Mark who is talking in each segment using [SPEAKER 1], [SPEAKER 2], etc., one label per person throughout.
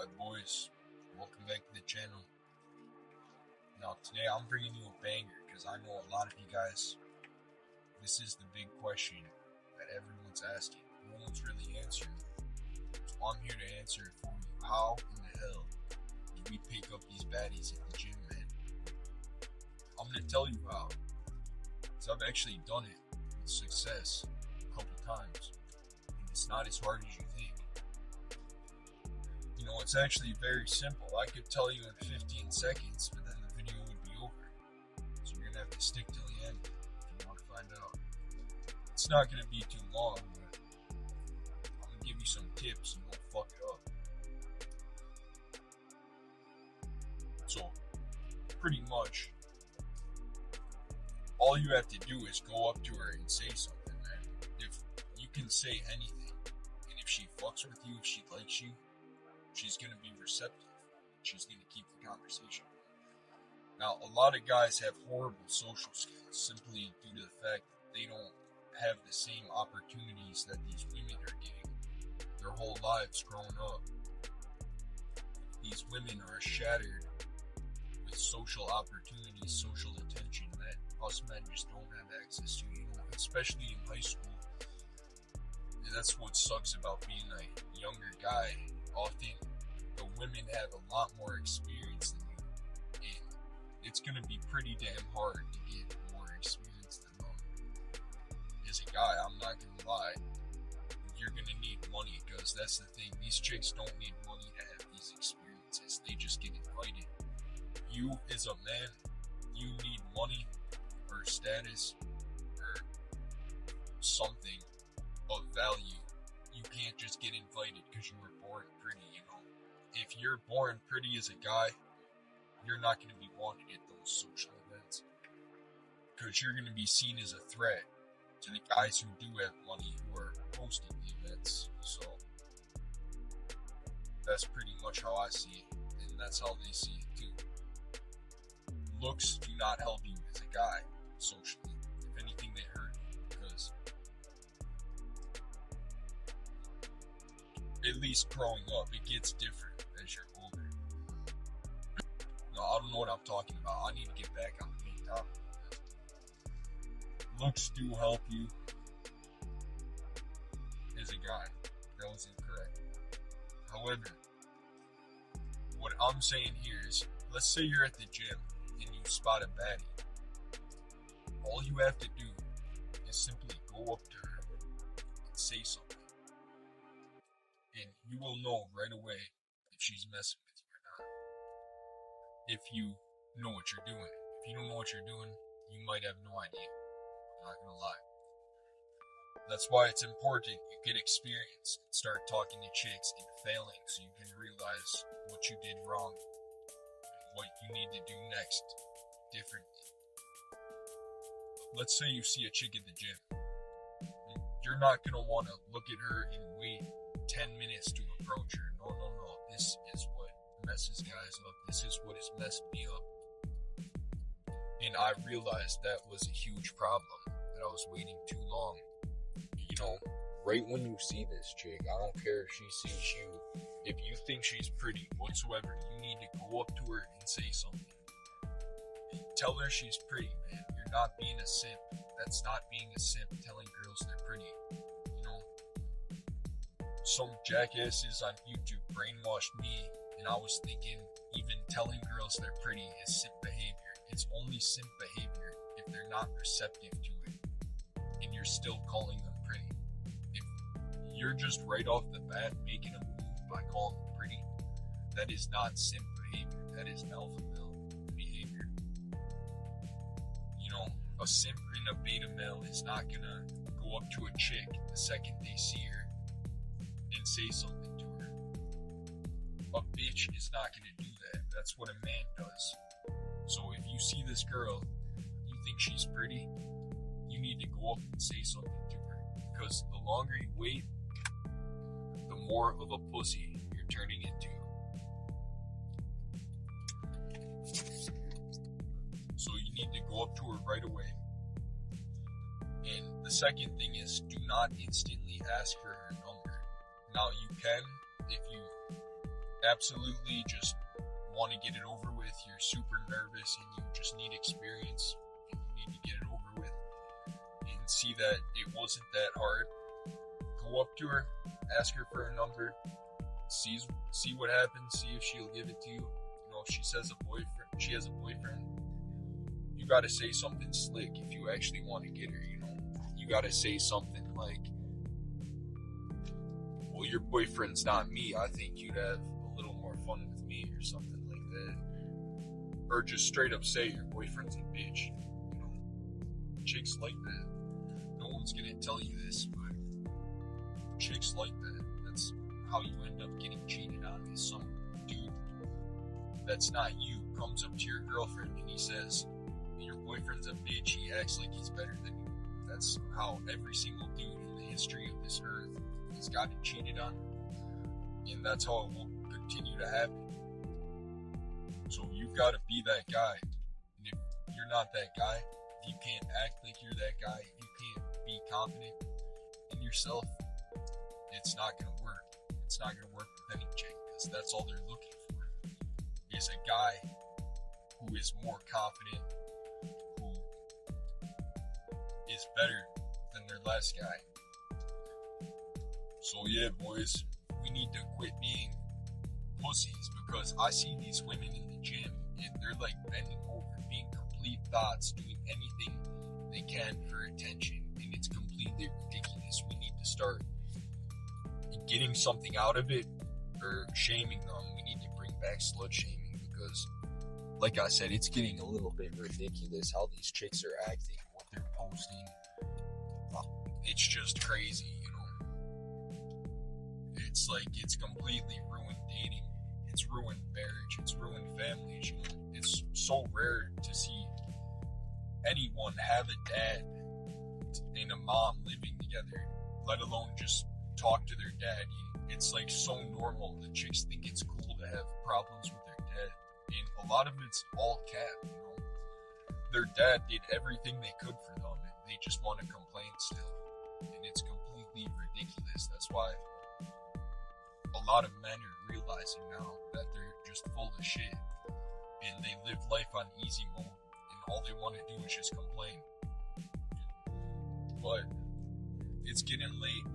[SPEAKER 1] Alright boys, welcome back to the channel. Now today I'm bringing you a banger because I know a lot of you guys, this is the big question that everyone's asking. No one's really answering. So I'm here to answer it for you. How in the hell do we pick up these baddies at the gym, man? I'm going to tell you how. Because I've actually done it with success a couple times. And it's not as hard as you think. You know, it's actually very simple. I could tell you in 15 seconds, but then the video would be over. So you're going to have to stick till the end if you want to find out. It's not going to be too long, but I'm going to give you some tips so you won't fuck it up. So, pretty much, all you have to do is go up to her and say something, man. If you can say anything, and if she fucks with you, if she likes you, she's going to be receptive. She's going to keep the conversation. Now, a lot of guys have horrible social skills simply due to the fact that they don't have the same opportunities that these women are getting their whole lives growing up. These women are shattered with social opportunities, social attention that us men just don't have access to, you know, especially in high school. And that's what sucks about being a younger guy. Often the women have a lot more experience than you, and it's going to be pretty damn hard to get more experience than them. As a guy, I'm not going to lie, you're going to need money, because that's the thing, these chicks don't need money to have these experiences, they just get invited. You as a man, you need money or status or something of value. You can't just get invited because you were born pretty, you know. If you're born pretty as a guy, you're not going to be wanted at those social events because you're going to be seen as a threat to the guys who do have money who are hosting the events. So that's pretty much how I see it, and that's how they see it too. Looks do not help you as a guy socially. If anything, they hurt you, because at least growing up, it gets different as you're older. No, I don't know what I'm talking about. I need to get back on the main topic. Looks do help you as a guy. That was incorrect. However, what I'm saying here is, let's say you're at the gym and you spot a baddie. All you have to do is simply go up to her and say something. And you will know right away if she's messing with you or not. If you know what you're doing. If you don't know what you're doing, you might have no idea. I'm not gonna lie. That's why it's important you get experience and start talking to chicks and failing so you can realize what you did wrong and what you need to do next differently. Let's say you see a chick at the gym. You're not gonna want to look at her and wait 10 minutes to approach her. No. This is what messes guys up. This is what has messed me up. And I realized that was a huge problem, that I was waiting too long. You know, right when you see this chick, I don't care if she sees you. If you think she's pretty whatsoever, you need to go up to her and say something. Tell her she's pretty, man. You're not being a simp. That's not being a simp, telling girls they're pretty. You know, some jackasses on YouTube brainwashed me, and I was thinking even telling girls they're pretty is simp behavior. It's only simp behavior if they're not receptive to it, and you're still calling them pretty. If you're just right off the bat making a move by calling them pretty, that is not simp behavior. That is alpha male behavior. You know, a simp and a beta male is not gonna go up to a chick the second they see her and say something to her. A bitch is not gonna do that. That's what a man does. So if you see this girl, you think she's pretty, you need to go up and say something to her. Because the longer you wait, the more of a pussy you're turning into. So you need to go up to her right away. And the second thing is, do not instantly ask her her number. Now you can if you absolutely just want to get it over with, you're super nervous and you just need experience and you need to get it over with and see that it wasn't that hard, go up to her, ask her for a number, see what happens, see if she'll give it to you. You know, if she has a boyfriend, you gotta say something slick if you actually want to get her, you know. You gotta say something like, well, your boyfriend's not me, I think you'd have a little more fun with me, or something like that. Or just straight up say your boyfriend's a bitch. You know, chicks like that. No one's gonna tell you this, but chicks like that. That's how you end up getting cheated on, is some dude that's not you comes up to your girlfriend and he says, your boyfriend's a bitch, he acts like he's better than you. That's how every single dude in the history of this earth has gotten cheated on, and that's how it will continue to happen. So you've got to be that guy, and if you're not that guy, if you can't act like you're that guy, if you can't be confident in yourself, it's not going to work. It's not going to work with any chick, because that's all they're looking for, is a guy who is more confident, who is better than their last guy. So yeah, boys, we need to quit being pussies, because I see these women in the gym and they're like bending over, being complete thoughts, doing anything they can for attention, and it's completely ridiculous. We need to start getting something out of it, or shaming them. We need to bring back slut shaming, because like I said, it's getting a little bit ridiculous how these chicks are acting, what they're posting. It's just crazy, you know. It's like, it's completely ruined dating. It's ruined marriage. It's ruined families, you know. It's so rare to see anyone have a dad and a mom living together, let alone just talk to their dad. It's like so normal that chicks think it's cool to have problems with their dad, and a lot of it's all cap, you know. Their dad did everything they could for them, and they just want to complain still, and it's completely ridiculous. That's why a lot of men are realizing now that they're just full of shit, and they live life on easy mode, and all they want to do is just complain. But it's getting late.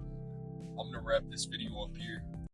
[SPEAKER 1] I'm gonna wrap this video up here.